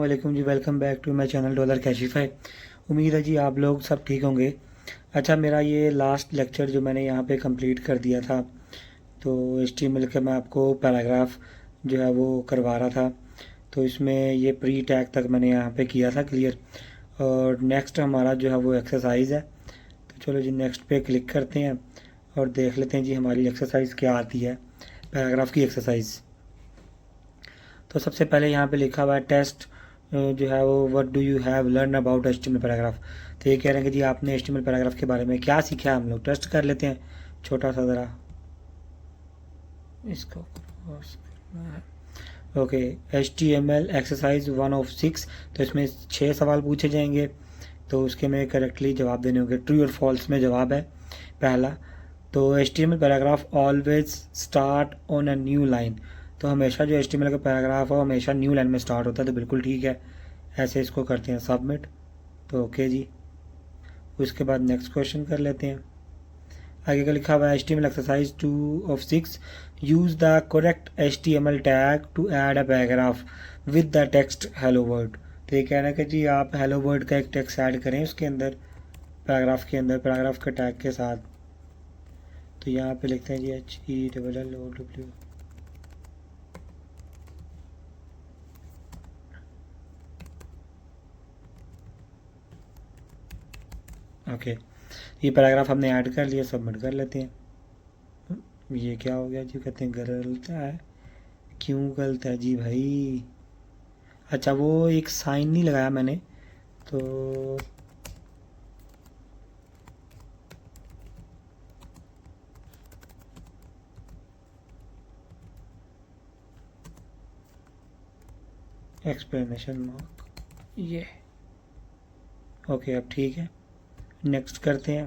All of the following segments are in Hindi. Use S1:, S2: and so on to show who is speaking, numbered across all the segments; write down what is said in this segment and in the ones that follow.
S1: वालेकुम जी, welcome back to my channel Dollar Cashify. उम्मीद है जी आप लोग सब ठीक होंगे। अच्छा, मेरा ये लास्ट लेक्चर जो मैंने यहाँ पे कंप्लीट कर दिया था, तो HTML के मैं आपको पैराग्राफ जो है वो करवा रहा था। तो इसमें ये प्री टैग तक मैंने यहाँ पे किया था क्लियर। और नेक्स्ट हमारा जो है वो एक्सरसाइज है। तो चलो जी, नेक्स्ट पे क्लिक करते हैं और देख लेते हैं जी हमारी एक्सरसाइज क्या आती है, पैराग्राफ की एक्सरसाइज। तो सबसे पहले यहाँ पे लिखा हुआ है टेस्ट जो है वो what do you have learn about HTML paragraph. तो ये कह रहे हैं कि जी आपने HTML पैराग्राफ के बारे में क्या सीखा है। हम लोग टेस्ट कर लेते हैं छोटा सा ज़रा इसको क्रॉस करना है। Okay, HTML exercise 1 of 6। तो इसमें 6 सवाल पूछे जाएंगे, तो उसके में करेक्टली जवाब देने होंगे। ट्रू और फॉल्स में जवाब है पहला। तो HTML paragraph always start on a new line. तो हमेशा जो HTML का पैराग्राफ हो हमेशा न्यू लाइन में स्टार्ट होता है, तो बिल्कुल ठीक है। ऐसे इसको करते हैं सबमिट। तो ओके जी, उसके बाद नेक्स्ट क्वेश्चन कर लेते हैं। आगे का लिखा हुआ है HTML exercise 2 of 6 use the correct HTML tag to add a paragraph with the text hello word. तो ये कह रहा है कि जी आप हेलो वर्ड का एक टेक्स्ट ऐड करें उसके अंदर, पैराग्राफ के अंदर, पैराग्राफ के टैग के साथ। तो यहाँ पे लिखते हैं जी HELLOW। ओके, ये पैराग्राफ हमने ऐड कर लिया, सबमिट कर लेते हैं। ये क्या हो गया जी, कहते हैं गलत है। क्यों गलत है जी भाई? अच्छा, वो एक साइन नहीं लगाया मैंने, तो एक्सप्लेनेशन मार्क ये। ओके, अब ठीक है, नेक्स्ट करते हैं।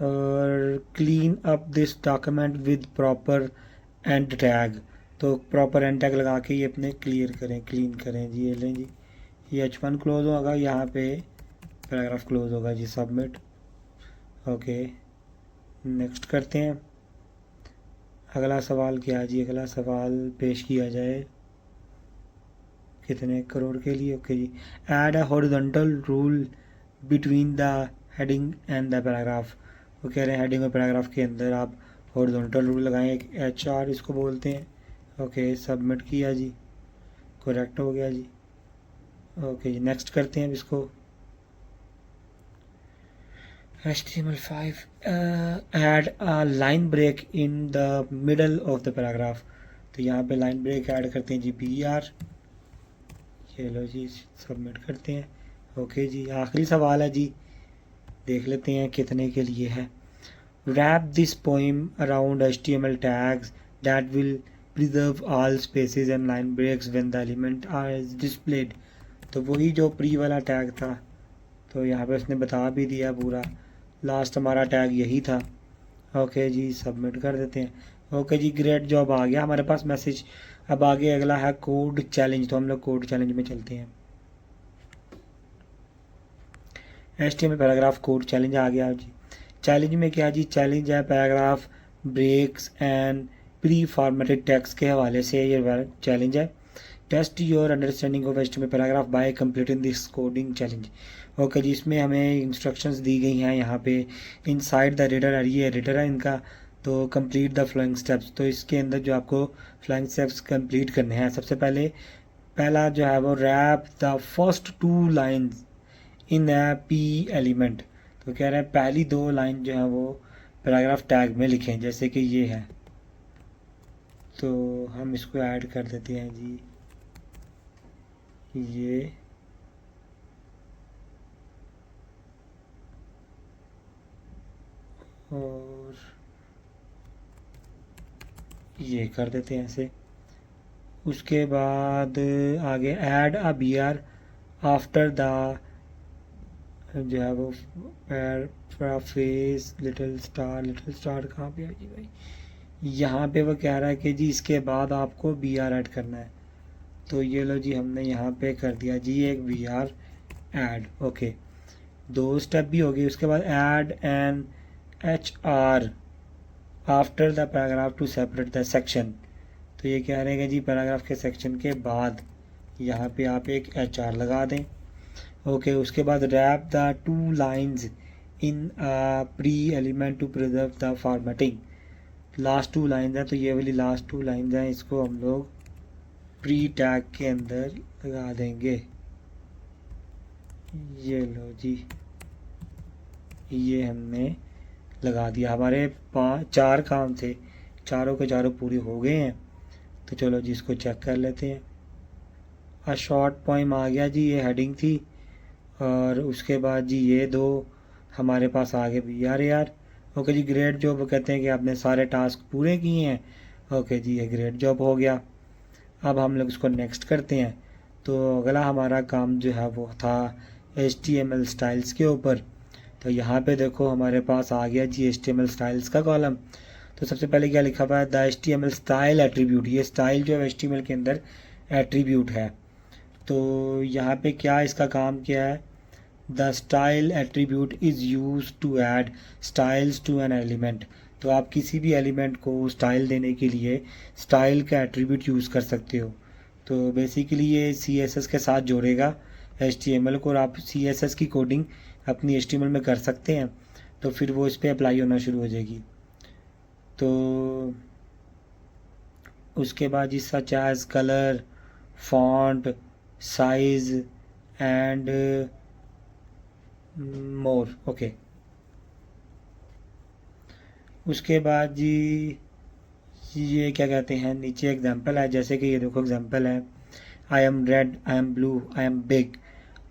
S1: और clean up this document with proper and tag. तो प्रॉपर एंड टैग लगा के ये अपने क्लियर करें, क्लीन करें जी। ये लें जी, ये H1 क्लोज होगा, यहाँ पे पैराग्राफ क्लोज होगा जी। सबमिट। ओके, नेक्स्ट करते हैं। अगला सवाल क्या है जी? अगला सवाल पेश किया जाए कितने करोड़ के लिए? Okay ji, add a horizontal rule between the heading and the paragraph. वो कह रहे हैं हेडिंग और पैराग्राफ के अंदर आप हॉरिजॉन्टल रूल लगाएं, एक HR इसको बोलते हैं। ओके, सबमिट किया जी, करेक्ट हो गया जी। ओके जी, नेक्स्ट करते हैं अब इसको। HTML5 add a line break in the middle of the paragraph। तो यहाँ पे लाइन ब्रेक ऐड करते हैं जी, BR। चलो जी, सबमिट करते हैं। ओके जी, आखिरी सवाल है जी, देख लेते हैं कितने के लिए है। Wrap this poem around HTML tags that will preserve all spaces and line breaks when the element are displayed। तो वही जो प्री वाला टैग था, तो यहाँ पे उसने बता भी दिया पूरा। लास्ट हमारा टैग यही था। ओके जी, सबमिट कर देते हैं। ओके जी, ग्रेट जॉब, आ गया हमारे पास मैसेज। अब आगे अगला है कोड चैलेंज, तो हम लोग कोड चैलेंज में चलते हैं। HTML पैराग्राफ कोड चैलेंज आ गया जी। चैलेंज में क्या जी? चैलेंज है paragraph breaks and preformatted text के हवाले से ये चैलेंज है। Test your understanding of HTML paragraph by completing this coding challenge. Okay जी, इसमें हमें इंस्ट्रक्शंस दी गई हैं यहाँ पे। इनसाइड द एडिटर है, ये एडिटर है इनका। तो कंप्लीट द फ्लोइंग स्टेप्स, तो इसके अंदर जो आपको फ्लोइंग स्टेप्स कंप्लीट करने हैं। सबसे पहले पहला जो है वो wrap the first 2 lines in A P element. तो कह रहे हैं पहली 2 लाइन जो है वो पैराग्राफ टैग में लिखें, जैसे कि ये है। तो हम इसको ऐड कर देते हैं जी, ये और ये कर देते हैं ऐसे। उसके बाद आगे add a BR after the जो है वो पैराफ्रेज लिटिल स्टार कहाँ पे है जी भाई? यहाँ पे वो कह रहा है कि जी इसके बाद आपको BR ऐड करना है। तो ये लो जी, हमने यहाँ पे कर दिया जी एक BR ऐड। ओके, 2 स्टेप भी हो गई। उसके बाद add an HR after the paragraph to separate the section. तो ये कह रहे हैं कि जी पैराग्राफ के सेक्शन के बाद यहाँ पे आप एक HR लगा दें। ओके, उसके बाद wrap the 2 lines in pre element to preserve the formatting. Last 2 lines हैं, तो ये वाली लास्ट 2 लाइंस हैं, इसको हम लोग प्री टैग के अंदर लगा देंगे। ये लो जी, ये हमने लगा दिया। हमारे 4 काम थे, चारों के चारों पूरे हो गए हैं। तो चलो जी इसको चेक कर लेते हैं। आ शॉर्ट पोइम आ गया जी, ये हेडिंग थी। और उसके बाद जी ये 2 हमारे पास आ गए भी यार। ओके जी, ग्रेट जॉब। कहते हैं कि आपने सारे टास्क पूरे किए हैं। ओके जी, ये ग्रेट जॉब हो गया। अब हम लोग इसको नेक्स्ट करते हैं। तो अगला हमारा काम जो है वो था HTML स्टाइल्स के ऊपर। तो यहाँ पे देखो हमारे पास आ गया जी HTML स्टाइल्स का कॉलम। तो सबसे पहले क्या लिखा हुआ है, द HTML स्टाइल एट्रीब्यूट। ये स्टाइल जो है HTML के अंदर एट्रीब्यूट है। तो यहाँ पे क्या इसका काम क्या है, the style attribute is use to add styles to an element. तो आप किसी भी एलिमेंट को स्टाइल देने के लिए स्टाइल का एट्रीब्यूट यूज़ कर सकते हो। तो बेसिकली ये CSS के साथ जोड़ेगा HTML को, और आप CSS की कोडिंग अपनी HTML में कर सकते हैं। तो फिर वो इस पर अप्लाई होना शुरू हो जाएगी। तो उसके बाद जी such as colour, font, size and more. Okay, उसके बाद जी ये क्या कहते हैं, नीचे एग्जांपल है। जैसे कि ये देखो एग्जांपल है, I am red, I am blue, I am big.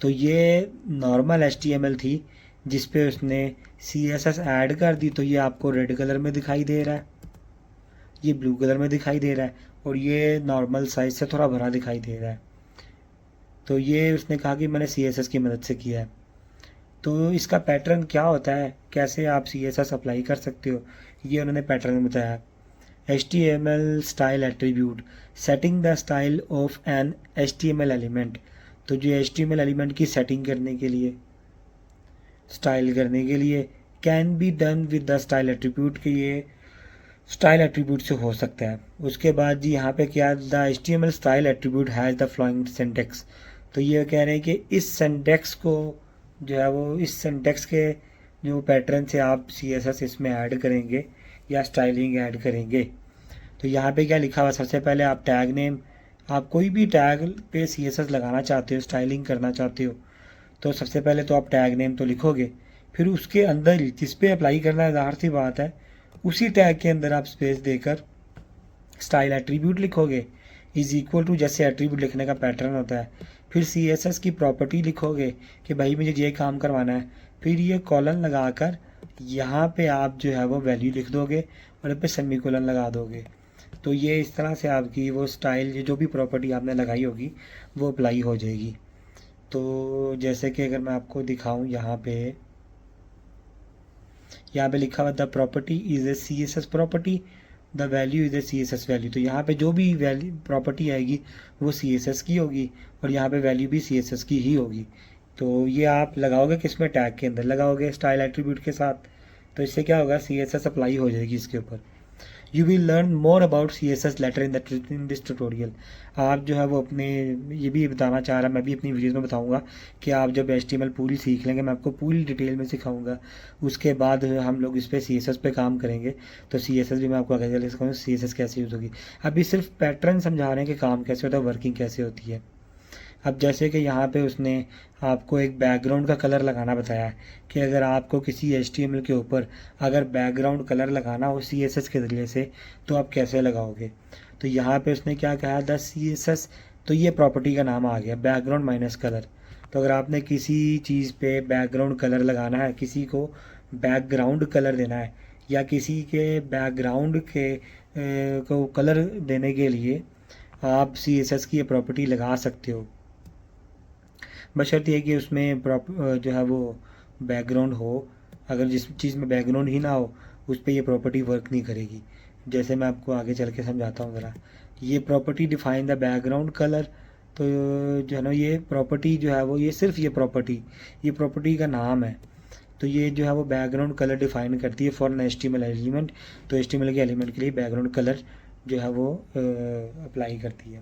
S1: तो ये नॉर्मल HTML थी जिस पे उसने CSS ऐड कर दी। तो ये आपको रेड कलर में दिखाई दे रहा है, ये ब्लू कलर में दिखाई दे रहा है, और ये नॉर्मल साइज से थोड़ा बड़ा दिखाई दे रहा है। तो ये उसने कहा कि मैंने CSS की मदद से किया है। तो इसका पैटर्न क्या होता है, कैसे आप CSS अप्लाई कर सकते हो, ये उन्होंने पैटर्न बताया। HTML style attribute setting the style of an HTML element. तो जो HTML एलिमेंट की सेटिंग करने के लिए, स्टाइल करने के लिए, can be done with the style attribute, के ये स्टाइल एट्रीब्यूट से हो सकता है। उसके बाद जी यहाँ पे क्या, the HTML style attribute has the following syntax. तो ये कह रहे हैं कि इस सिंटेक्स को जो है वो, इस सिंटेक्स के जो पैटर्न से आप CSS इसमें ऐड करेंगे या स्टाइलिंग ऐड करेंगे। तो यहाँ पे क्या लिखा हुआ, सबसे पहले आप टैग नेम, आप कोई भी टैग पे CSS लगाना चाहते हो, स्टाइलिंग करना चाहते हो, तो सबसे पहले तो आप टैग नेम तो लिखोगे। फिर उसके अंदर जिस पे अप्लाई करना है, ज़ाहिर सी बात है, उसी टैग के अंदर आप स्पेस देकर स्टाइल एट्रीब्यूट लिखोगे, इज़ इक्वल टू, जैसे एट्रीब्यूट लिखने का पैटर्न होता है। फिर CSS की प्रॉपर्टी लिखोगे कि भाई मुझे ये काम करवाना है। फिर ये कॉलन लगाकर यहाँ पे आप जो है वो वैल्यू लिख दोगे और यहाँ पे सेमी कोलन लगा दोगे। तो ये इस तरह से आपकी वो स्टाइल, जो भी प्रॉपर्टी आपने लगाई होगी वो अप्लाई हो जाएगी। तो जैसे कि अगर मैं आपको दिखाऊं, यहाँ पे लिखा हुआ the property is a CSS property, the value is a CSS value. तो यहाँ पे जो भी वैल्यू प्रॉपर्टी आएगी वो CSS की होगी, और यहाँ पे वैल्यू भी CSS की ही होगी। तो ये आप लगाओगे किस में, टैग के अंदर लगाओगे स्टाइल एट्रीब्यूट के साथ। तो इससे क्या होगा, CSS अप्लाई हो जाएगी इसके ऊपर। You will learn more about CSS later in this tutorial. आप जो है वो अपने, ये भी बताना चाह रहा, मैं भी अपनी वीडियोज़ में बताऊंगा कि आप जब HTML पूरी सीख लेंगे, मैं आपको पूरी डिटेल में सिखाऊंगा। उसके बाद हम लोग इस पर CSS पे काम करेंगे। तो CSS भी मैं आपको आगे चले सिखाऊंगा, CSS कैसे यूज़ होगी। अभी सिर्फ पैटर्न समझा रहे हैं कि काम कैसे होता है, वर्किंग कैसे होती है। अब जैसे कि यहाँ पे उसने आपको एक बैकग्राउंड का कलर लगाना बताया है कि अगर आपको किसी HTML के ऊपर अगर बैकग्राउंड कलर लगाना हो CSS के ज़रिए से, तो आप कैसे लगाओगे। तो यहाँ पे उसने क्या कहा, द CSS। तो ये प्रॉपर्टी का नाम आ गया, बैकग्राउंड माइनस कलर। तो अगर आपने किसी चीज़ पे बैकग्राउंड कलर लगाना है, किसी को बैकग्राउंड कलर देना है, या किसी के बैकग्राउंड के को कलर देने के लिए आप CSS की ये प्रॉपर्टी लगा सकते हो। बशर्ते ये कि उसमें जो है वो बैकग्राउंड हो। अगर जिस चीज़ में बैकग्राउंड ही ना हो, उस पर ये प्रॉपर्टी वर्क नहीं करेगी। जैसे मैं आपको आगे चल के समझाता हूँ ज़रा। ये property define the background colour. तो जो है ना, ये प्रॉपर्टी जो है वो, ये सिर्फ ये प्रॉपर्टी का नाम है। तो ये जो है वो बैकग्राउंड कलर डिफाइन करती है फॉर एन HTML एलिमेंट। तो HTML के एलिमेंट के लिए बैकग्राउंड कलर जो है वो अप्लाई करती है।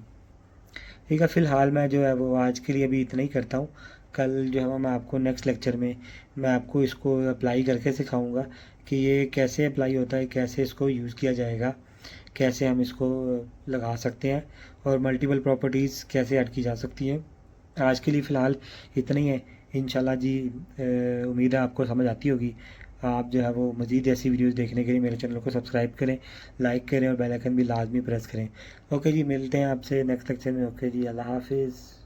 S1: ठीक है, फ़िलहाल मैं जो है वो आज के लिए अभी इतना ही करता हूँ। कल जो है वो मैं आपको नेक्स्ट लेक्चर में मैं आपको इसको अप्लाई करके सिखाऊंगा कि ये कैसे अप्लाई होता है, कैसे इसको यूज़ किया जाएगा, कैसे हम इसको लगा सकते हैं और मल्टीपल प्रॉपर्टीज़ कैसे ऐड की जा सकती हैं। आज के लिए फ़िलहाल इतना ही है। इंशाल्लाह जी उम्मीद है आपको समझ आती होगी। आप जो है वो मज़ीद ऐसी वीडियोस देखने के लिए मेरे चैनल को सब्सक्राइब करें, लाइक करें और बेल आइकन भी लाजमी प्रेस करें। ओके जी, मिलते हैं आपसे नेक्स्ट लेक्चर में। ओके जी, अल्लाह हाफिज़।